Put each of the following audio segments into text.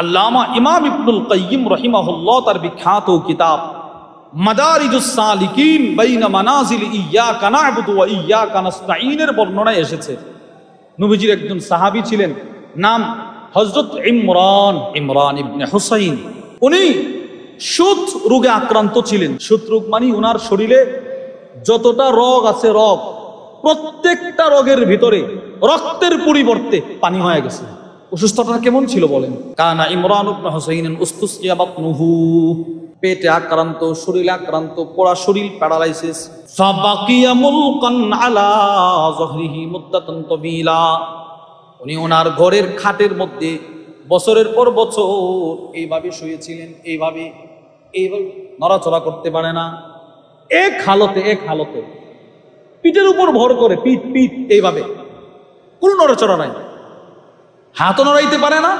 আল্লামা ইমাম ইবনুল কাইয়িম রাহিমাহুল্লাহ তার বিখ্যাত কিতাব মাদারিজুস সালিকিন বাইনা মানাজিল ইয়্যাকা না'বুদু ওয়া ইয়্যাকা নাস্তাঈনের বর্ণনায় এসেছে, নবীজির একজন সাহাবী ছিলেন, নাম হযরত ইমরান ইবনে হুসাইন। উনি সুত রোগে আক্রান্ত ছিলেন। সুত রোগ মানে উনার শরীরে যতটা রগ আছে, রগ প্রত্যেকটা রগের ভিতরে রক্তের পরিবর্তে পানি হয়ে গেছে। অসুস্থতা কেমন ছিল বলেন? কানা ইমরান ইবনে হুসাইন উস্তুসকিয়া বাতনুহু, পেটে আক্রান্ত, শরীরে আক্রান্ত, পুরা শরীর প্যারালাইসিস। ফাবাকিয়া মুলকান আলা যহরিহি মুদ্দাতান তাবিলা, উনি ওনার ঘরের খাটের মধ্যে বছরের পর বছর এইভাবে শুয়েছিলেন, এইভাবে নড়াচড়া করতে পারে না, এক হালতে পিঠের উপর ভর করে, পিঠ এইভাবে, কোনো নড়াচড়া নাই, হাতও নড়াইতে পারে না,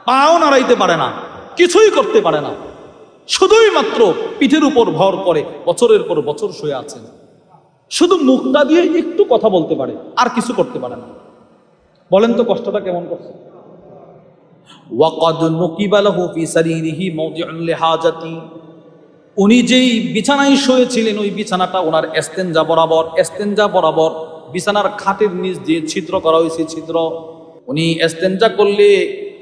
পাও নড়াইতে পারে না, কিছুই করতে পারে না, শুধুই মাত্র পিঠের উপর ভর করে বছরের পর বছর শুয়ে আছেন। শুধু মুখটা দিয়ে একটু কথা বলতে পারে, আর কিছু করতে পারে না। বলেন তো কষ্টটা কেমন করছে? ওয়াকাদ নুকিবা লাহু ফি সারিরিহি মাওদিউন লিহাজাতি, উনি যেই বিছানায় শুয়েছিলেন ওই বিছানাটা ওনার ইস্তেনজা বরাবর বিছানার খাটের নিচ দিয়ে ছিদ্র করা হয়েছে, ছিদ্র। উনি ইস্তেনজা করলে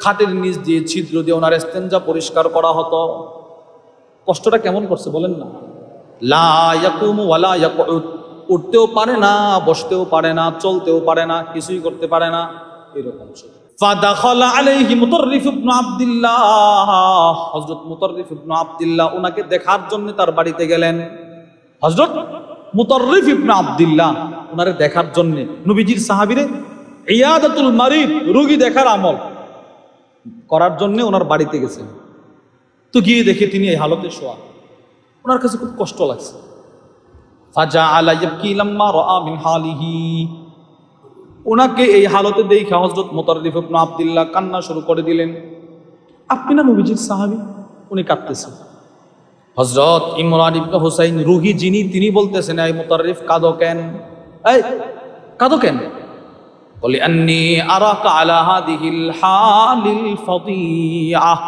খাটের নিচ দিয়ে ছিদ্র দিয়ে ওনার ইস্তেনজা পরিষ্কার করা হতো। কষ্টটা কেমন করছে বলেন না? লা ইয়াকুমু ওয়ালা ইয়াকুদ, উঠতেও পারে না, বসতেও পারে না, চলতেও পারে না, কিছুই করতে পারে না, এরকম ছিল। ফাদাখালা আলাইহি মুতাররিফ ইবনে আব্দুল্লাহ, হযরত মুতাররিফ ইবনে আব্দুল্লাহ ওনাকে দেখার জন্য তার বাড়িতে গেলেন। হযরত মুতাররিফ ইবনে আব্দুল্লাহ ওনারে দেখার জন্য, নবীজির সাহাবীরে ইয়াদাতুল মারিদ, রোগী দেখার আমল করার জন্য ওনার বাড়িতে গেছেন। তো গিয়ে দেখে তিনি এই হালতে শোয়া, ওনার কাছে খুব কষ্ট লাগছে। ফাজাআলা ইয়াবকি লাম্মা রাআ মিন হালিহি, ওনাকে এই হালতে দেখে হযরত মুতাররিফ ইবনে আব্দুল্লাহ কান্না শুরু করে দিলেন। আপনি না নবীজির সাহাবী? উনি কাঁদতেছেন। হযরত ইমরান ইবনে হুসাইন রুহি যিনি, তিনি বলতেছেন, এই মুতাররিফ কাঁদো কেন? এই কাঁদো কেন? বলে আন্নী আরাকা আলা হাদিহিল হালিল ফাদিআহ,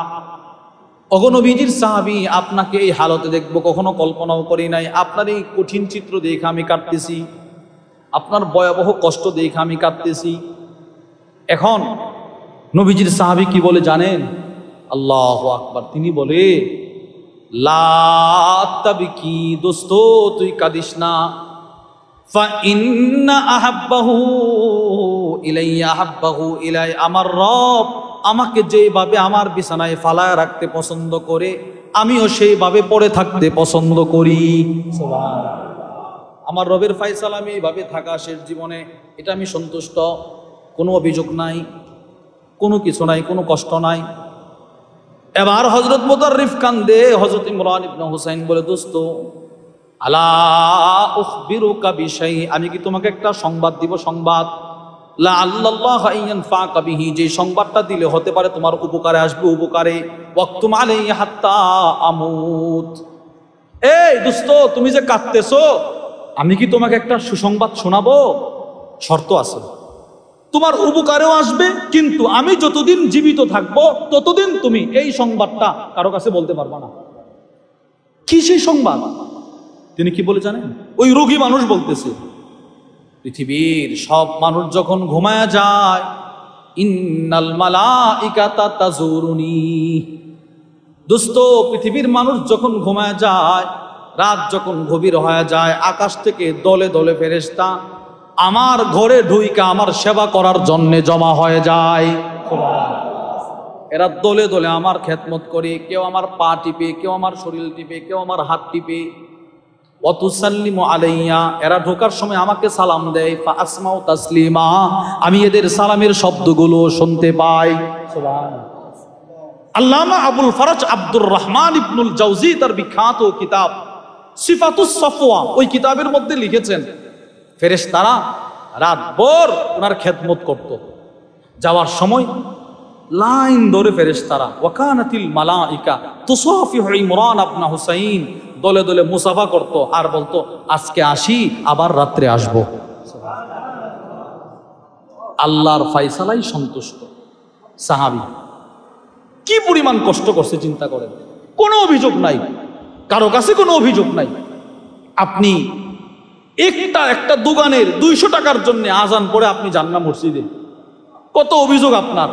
ওগো নবীজির সাহাবী, আপনাকে এই হালতে দেখবো কখনো কল্পনাও করি নাই। আপনার এই কঠিন চিত্র দেখে আমি কাঁদতেছি, আপনার ভয়াবহ কষ্ট দেখে আমি কাঁদতেছি। এখন নবীজির সাহাবী কি বলে জানেন? আল্লাহু আকবার, তিনি বলে, লা তাবকি, দোস্ত তুই কাঁদিস না। ফা ইন্না আহাব্বাহু ইলাইয়া আহাব্বাহু ইলাই, আমার রব আমাকে যেভাবে আমার বিছানায় ফালায় রাখতে পছন্দ করে, আমিও সেইভাবে পড়ে থাকতে পছন্দ করি। আমার রবের ফায়সালা আমি এইভাবে থাকা শেষ জীবনে, এটা আমি সন্তুষ্ট, কোনো অভিযোগ নাই, কোনো কিছু নাই, কোনো কষ্ট নাই। এবার হযরত মুতাররিফ কান্দে, হযরত ইমরান ইবনে হুসাইন বলে, দোস্ত আলা উখবিরুকা বিশাই, আমি কি তোমাকে একটা সংবাদ দিব, সংবাদ, লাআল্লাল্লাহ ইয়ানফাকা বিহি, যে সংবাদটা দিলে হতে পারে তোমার উপকারে আসবে, উপকারে। ওয়াক্তুম আলাইহি হাত্তা আমুত, এই দোস্ত তুমি যে কাঁদতেছো, আমি কি তোমাকে একটা সুসংবাদ শোনাবো? শর্ত আছে, তোমার উপকারেও আসবে, কিন্তু আমি যতদিন জীবিত থাকবো ততদিন তুমি এই সংবাদটা কারো কাছে বলতে পারবা না। কি সেই সংবাদ? তিনি কি বলে জানেন? ওই রোগী মানুষ বলতেছে, পৃথিবীর সব মানুষ যখন ঘুমায়া যায়, ইন্নাল মালাইকাতা তাজুরুনি, দোস্ত পৃথিবীর মানুষ যখন ঘুমায়া যায়, রাত যখন গভীর হয়ে যায়, আকাশ থেকে দলে দলে ফেরেশতা আমার ঘরে ঢুইকা আমার সেবা করার জন্য জমা হয়ে যায়। এরা দলে দলে আমার খেদমত করে, কেউ আমার পা টিপে, কেউ আমার শরীর টিপে, কেউ আমার হাত টিপে। ওয়াতুসাল্লিমু আলাইয়া, এরা ঢোকার সময় আমাকে সালাম দেয়। ফা আসমাউ তাসলিমা, আমি এদের সালামের শব্দগুলো শুনতে পাই। সুবহানাল্লাহ। আল্লামা আবুল ফরজ আব্দুর রহমান ইবনুল জাওজি তার বিখ্যাত কিতাব সিফাতুস সফওয়া, ওই কিতাবের মধ্যে লিখেছেন, ফেরেশতারা রাতভর ওনার খেদমত করত। যাওয়ার সময় লাইন ধরে ফেরেশতারা, ওয়াকানাতিল মালাইকা তুসাফিহু ইমরান ইবনে হুসাইন, দলে দলে মুসাফা করত আর বলতো, আজকে আসি, আবার রাত্রে আসব। আল্লাহর ফয়সালাই সন্তুষ্ট সাহাবী। কি পরিমাণ কষ্ট করছে চিন্তা করেন। কোনো অভিযোগ নাই, কারো কাছে কোনো অভিযোগ নাই। আপনি একটা দোকানের 200 টাকার জন্য আজান পড়ে আপনি যান না মসজিদে, কত অভিযোগ আপনার,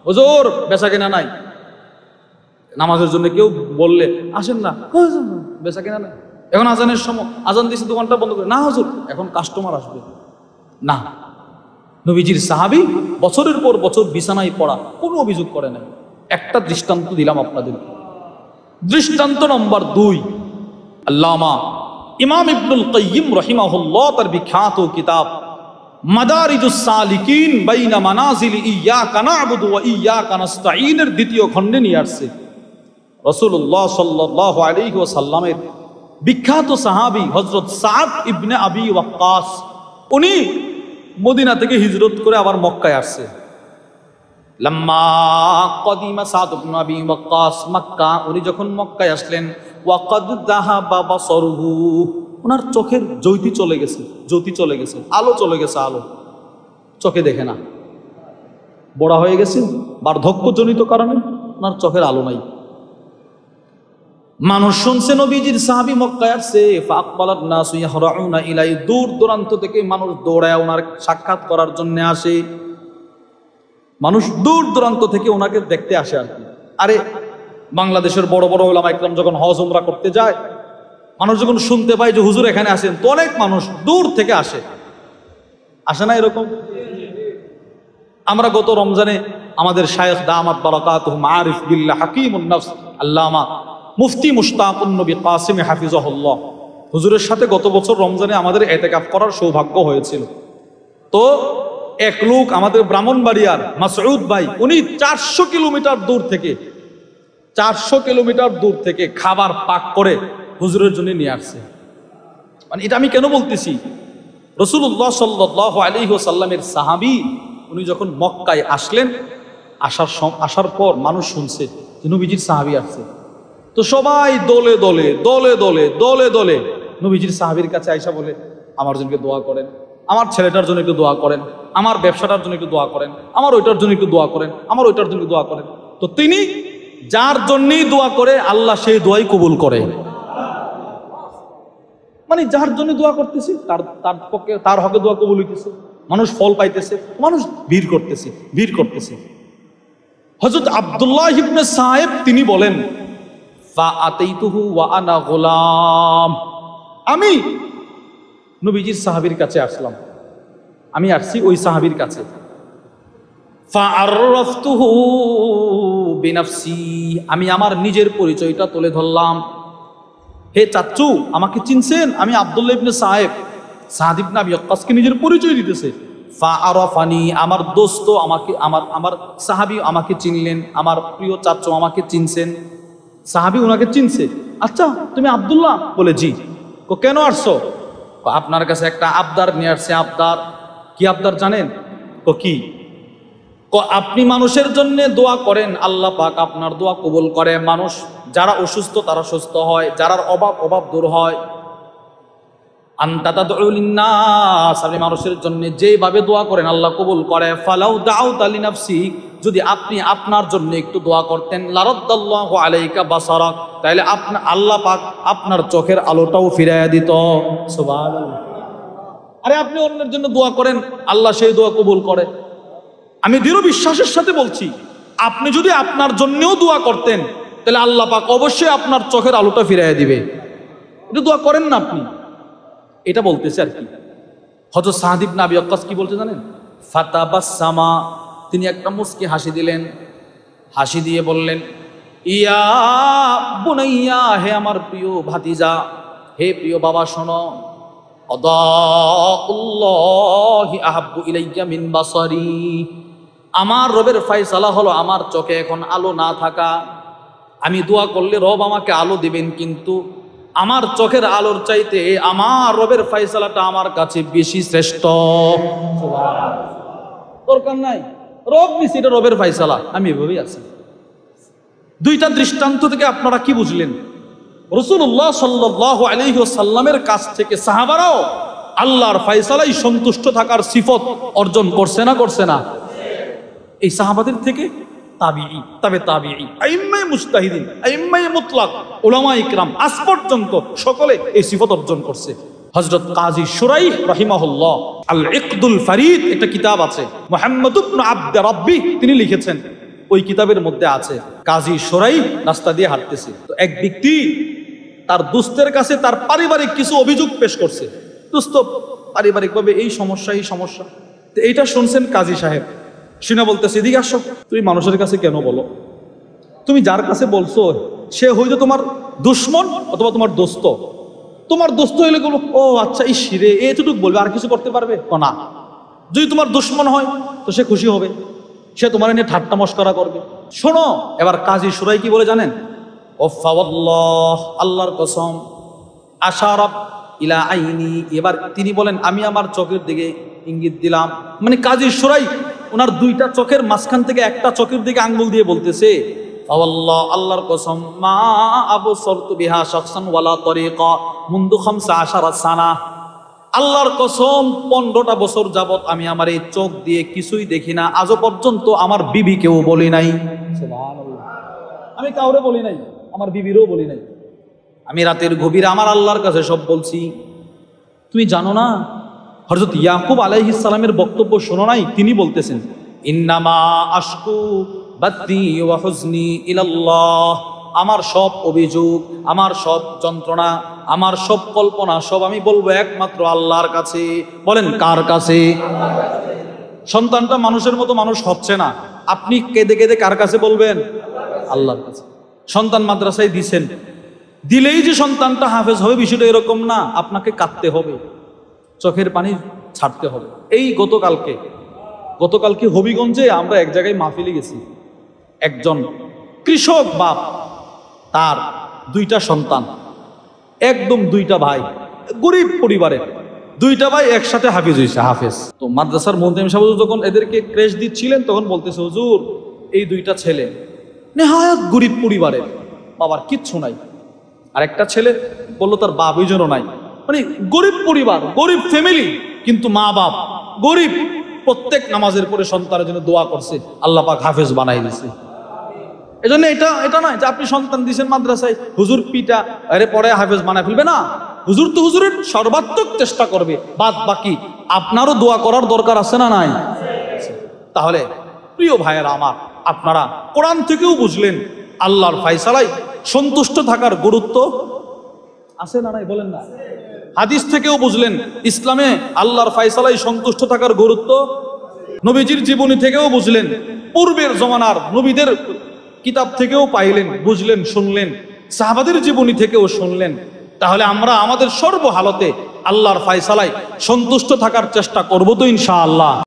হুজুর বেচা কেনা নাই। নামাজের জন্য কেউ বললে আসেন না, বেচা কেনা নাই, এখন আজানের সময়, আজান দিয়েছে দোকানটা বন্ধ করে, না হুজুর এখন কাস্টমার আসবে না। নবীজির সাহাবী বছরের পর বছর বিছানায় পড়া, কোনো অভিযোগ করে নাই। একটা দৃষ্টান্ত দিলাম আপনাদের। দৃষ্টান্ত নম্বর 2, আল্লামা ইমাম ইবনুল কাইয়িম রাহিমাহুল্লাহ তার বিখ্যাত কিতাব মাদারিজুস সালিকিন বাইনা মানাজিল ইয়্যাকা না'বুদু ওয়া ইয়্যাকা নাস্তাঈনের 2য় খণ্ডে নিয়ে আসছে রাসূলুল্লাহ সাল্লাল্লাহু আলাইহি ওয়াসাল্লামের বিখ্যাত সাহাবী হযরত সাদ ইবনে আবি ওয়াক্কাস। উনি মদিনা থেকে হিজরত করে আবার মক্কায় আসছে। লাম্মা কদিমা সাদ ইবনে আবি ওয়াক্কাস মক্কা, উনি যখন মক্কায় আসলেন, ওয়াকাদ যাহাবা বাসরুহু, ওনার চোখের জ্যোতি চলে গেছে, আলো চলে গেছে, আলো চোখে দেখে না, বড় হয়ে গেছে বার্ধক্যজনিত কারণে ওনার চোখের আলো নাই। মানুষ শুনছে নবীজির সাহাবী মক্কায় আসছে, ফাকবালাত নাসু ইয়াহরাউনা ইলাই, দূর দূরান্ত থেকে মানুষ দৌড়ায় ওনার সাক্ষাৎ করার জন্য আসে। মানুষ দূর দূরান্ত থেকে ওনাকে দেখতে আসে আর কি। আরে বাংলাদেশের বড় বড় উলামা ইকরাম যখন হজ উমরা করতে যায়, মানুষ যখন শুনতে পায় যে হুজুর এখানে আসেন, তো অনেক মানুষ দূর থেকে আসে না এরকম? আমরা গত রমজানে আমাদের শায়েখ দামাত বারাকাতুহু আরিফ বিল্লাহ হাকিমুন নফস আল্লামা মুফতি মুশতাকুন নবী কাসিম হাফিজাহুল্লাহ, হুজুরের সাথে গত বছর রমজানে আমাদের ইতিকাফ করার সৌভাগ্য হয়েছিল। তো এক লোক আমাদের ব্রাহ্মণবাড়িয়ার মাসউদ ভাই, উনি 400 কিলোমিটার দূর থেকে খাবার পাক করে হুজুরের জন্য নিয়ে আসছে। মানে এটা আমি কেন বলতেছি, রাসূলুল্লাহ সাল্লাল্লাহু আলাইহি ওয়াসাল্লামের সাহাবী উনি যখন মক্কায় আসলেন, আসার পর মানুষ শুনছে যে নবীজির সাহাবী আসছে, তো সবাই দলে দলে নবীজির সাহাবীর কাছে আয়েশা বলে, আমার জন্য দোয়া করেন, আমার ছেলেটার জন্য একটু দোয়া করেন, আমার ব্যবসাটার জন্য একটু দোয়া করেন, আমার ওইটার জন্য একটু দোয়া করেন, আমার ওইটার জন্য দোয়া করেন। তো তিনি যার জন্যই দোয়া করে আল্লাহ সেই দোয়াই কবুল করে। মানে যার জন্য দোয়া করতেছে তার পক্ষে তার হকে দোয়া কবুল হইতেছে, মানুষ ফল পাইতেছে, মানুষ ভিড় করতেছে। হযরত আব্দুল্লাহ ইবনে সায়েব তিনি বলেন, ফাআতাইতুহু ওয়া আনা গোলাম, আমি নবীজির সাহাবীর কাছে আসলাম, আমি আসছি ওই সাহাবীর কাছে। ফাআররাফতুহু বিনাফসি, আমি আমার নিজের পরিচয়টা তুলে ধরলাম। হে চাচ্চু, আমাকে চিনছেন? আমি আব্দুল্লাহ ইবনে সাদ ইবনে আবি ওয়াক্কাসকে নিজের পরিচয় দিতেছে। ফাআরাফানি, আমার দোস্ত আমাকে, আমার সাহাবী আমাকে চিনলেন, আমার প্রিয় চাচ্চু আমাকে চিনছেন। সাহাবী ওনাকে চিনছে। আচ্ছা তুমি আব্দুল্লাহ? বলে জি। কেন আসছো? আপনার কাছে একটা আবদার নিয়ে আসছে। আবদার কি? আবদার জানেন? কি? আপনি মানুষের জন্য দোয়া করেন, আল্লাহ পাক আপনার দোয়া কবুল করে। মানুষ যারা অসুস্থ তারা সুস্থ হয়, যারা অভাব দূর হয়। আনতা তাদউ লিন-নাস, আপনি মানুষের জন্য যেভাবে দোয়া করেন আল্লাহ কবুল করে। ফালাউ দাউতা লিনাফসিক, যদি আপনি আপনার জন্য একটু দোয়া করতেন, লারাদ্দাল্লাহু আলাইকা বাসারাক, তাহলে আল্লাহ পাক আপনার চোখের আলোটাও ফিরাইয়া দিত। সুবহানাল্লাহ। আরে আপনি অন্যের জন্য দোয়া করেন, আল্লাহ সেই দোয়া কবুল করে। আমি দৃঢ় বিশ্বাসের সাথে বলছি, আপনি যদি আপনার জন্যও দোয়া করতেন তাহলে আল্লাহ পাক অবশ্যই আপনার চোখের আলোটা ফিরাইয়া দিবে। এটা দোয়া করেন না আপনি, এটা বলতেছে আর কি। হযরত সাদ ইবনে আবি ওয়াক্কাস কি বলতে জানেন? ফাতাবাসসামা, তিনি একটা মুস্কি হাসি দিলেন, হাসি দিয়ে বললেন, ইয়া বুনাইয়া, হে আমার প্রিয় ভাতিজা, হে প্রিয় বাবা, শোনো, আদাউল্লাহি আহাব্বু ইলাইয়া মিন বাসারি, আমার রবের ফয়সালা হলো আমার চোখে এখন আলো না থাকা। আমি দোয়া করলে রব আমাকে আলো দিবেন, কিন্তু আমার চোখের আলোর চাইতে আমার রবের ফয়সালাটা আমার কাছে বেশি শ্রেষ্ঠ। দরকার নাই, রব নিছে, এটা রবের ফয়সালা, আমি এভাবেই আছি। দুইটা দৃষ্টান্ত থেকে আপনারা কি বুঝলেন? রাসূলুল্লাহ সাল্লাল্লাহু আলাইহি ওয়াসাল্লামের কাছ থেকে সাহাবারাও আল্লাহর ফয়সালায় সন্তুষ্ট থাকার সিফত অর্জন করছে না? এই সাহাবাদের থেকে তাবিঈ, তবে তাবিঈ, আইম্মায়ে মুজতাহিদিন, আইম্মায়ে মুতলাক, উলামায়ে ইকরাম আজ পর্যন্ত সকলে এই সিফত অর্জন করছে। হযরত কাজী শুরাইহ রাহিমাহুল্লাহ আল ইকদুল ফারিদ একটা কিতাব আছে, মুহাম্মদ ইবনে আব্দ রাব্বি তিনি লিখেছেন। ওই কিতাবের মধ্যে আছে কাজী শুরাইহ রাস্তা দিয়ে হাঁটতেছে, তো এক ব্যক্তি তার দোস্তের কাছে তার পারিবারিক কিছু অভিযোগ পেশ করছে। দোস্ত পারিবারিকভাবে এই সমস্যা, তো এইটা শুনছেন কাজী সাহেব, শুনে বলতেছে এদিকে আসো, তুমি মানুষের কাছে কেন বলো? তুমি যার কাছে বলছো সে হয়তো তোমার দুশ্মন অথবা তোমার দোস্ত। তোমার দোস্ত হইলে বলো ও আচ্ছা এই শিরে এতটুকু বলবে, আর কিছু করতে পারবে না। যদি তোমার দুশ্মন হয় তো সে খুশি হবে, সে তোমার নিয়ে ঠাট্টা মশকরা করবে। শোনো এবার কাজী শুরাইহ কি বলে জানেন? ওয়াল্লাহ, আল্লাহর কসম, আশারাব ইলা আইনি, এবার তিনি বলেন আমি আমার চোখের দিকে ইঙ্গিত দিলাম। মানে কাজী শুরাইহ ওনার দুইটা চোখের মাঝখান থেকে একটা চোখের দিকে আঙ্গুল দিয়ে বলতেছে আল্লাহ, আল্লাহর কসম, মা আবসারতু বিহা শাখসান ওয়ালা তরিকা মুনদু 15 সানা, আল্লাহর কসম 15টা বছর যাবত আমি আমার এই চোখ দিয়ে কিছুই দেখি না, আজও পর্যন্ত আমার বিবিকেও বলি নাই। সুবহানাল্লাহ, আমি কাউরে বলি নাই, আমার বিবিরও বলি নাই। আমি রাতের গভীরে আমার আল্লাহর কাছে সব বলছি। তুমি জানো না হযরত ইয়াকুব আলাইহিস সালামের বক্তব্য শোনো নাই? তিনি বলতেছেন ইন্নামা আশকু বাতি ওয়া হুজনি ইলাল্লাহ, আমার সব অভিযোগ, আমার সব যন্ত্রণা, আমার সব কল্পনা সব আমি বলবো একমাত্র আল্লাহর কাছে। বলেন কার কাছে? সন্তানটা মানুষের মতো মানুষ হচ্ছে না, আপনি কেঁদে কেঁদে কার কাছে বলবেন? আল্লাহর কাছে। সন্তান মাদ্রাসায় দিছেন, দিলেই যে সন্তানটা হাফেজ হবে বিষয়টা এরকম না, আপনাকে কাঁদতে হবে, চোখের পানি ছাড়তে হবে। এই গতকালকে হবিগঞ্জে আমরা এক জায়গায় মাহফিলে গেছি। একজন কৃষক বাপ, তার দুইটা সন্তান, একদম দুইটা ভাই, গরিব পরিবারের দুইটা ভাই একসাথে হাফেজ হয়েছে, হাফেজ। তো মাদ্রাসার মুহতামিম সাহেব যখন এদেরকে ক্রেশ দিচ্ছিলেন তখন বলতেছে হুজুর এই দুইটা ছেলে নেহায়াত গরিব পরিবারের, বাবার কিচ্ছু নাই। আর একটা ছেলে বললো তার বাপ ওই জন্য নাই, মানে গরিব পরিবার, গরিব ফ্যামিলি, কিন্তু মা বাপ গরিব। প্রত্যেক নামাজের পরে সন্তানের জন্য দোয়া করছে, আল্লাহ পাক হাফেজ বানাই দিছে। এজন্য এটা নয় যে আপনি সন্তান দিয়েছেন মাদ্রাসায়, হুজুর পিটা আরে পরে হাফেজ বানায় ফেলবে না। হুজুর তো হুজুরের সর্বাত্মক চেষ্টা করবে, বাদ বাকি আপনারও দোয়া করার দরকার আছে না নাই? তাহলে প্রিয় ভাইয়েরা আমার, আপনারা কোরআন থেকেও বুঝলেন আল্লাহর ফায়সালায় সন্তুষ্ট থাকার গুরুত্ব আছে না নাই? বলেন না। হাদিস থেকেও বুঝলেন ইসলামে আল্লাহর ফায়সালায় সন্তুষ্ট থাকার গুরুত্ব, নবীজির জীবনী থেকেও বুঝলেন, পূর্বের জমানার নবীদের কিতাব থেকেও পাইলেন, বুঝলেন, শুনলেন, সাহাবাদের জীবনী থেকেও শুনলেন। তাহলে আমরা আমাদের সর্বহালতে আল্লাহর ফায়সালায় সন্তুষ্ট থাকার চেষ্টা করব তো ইনশাআল্লাহ।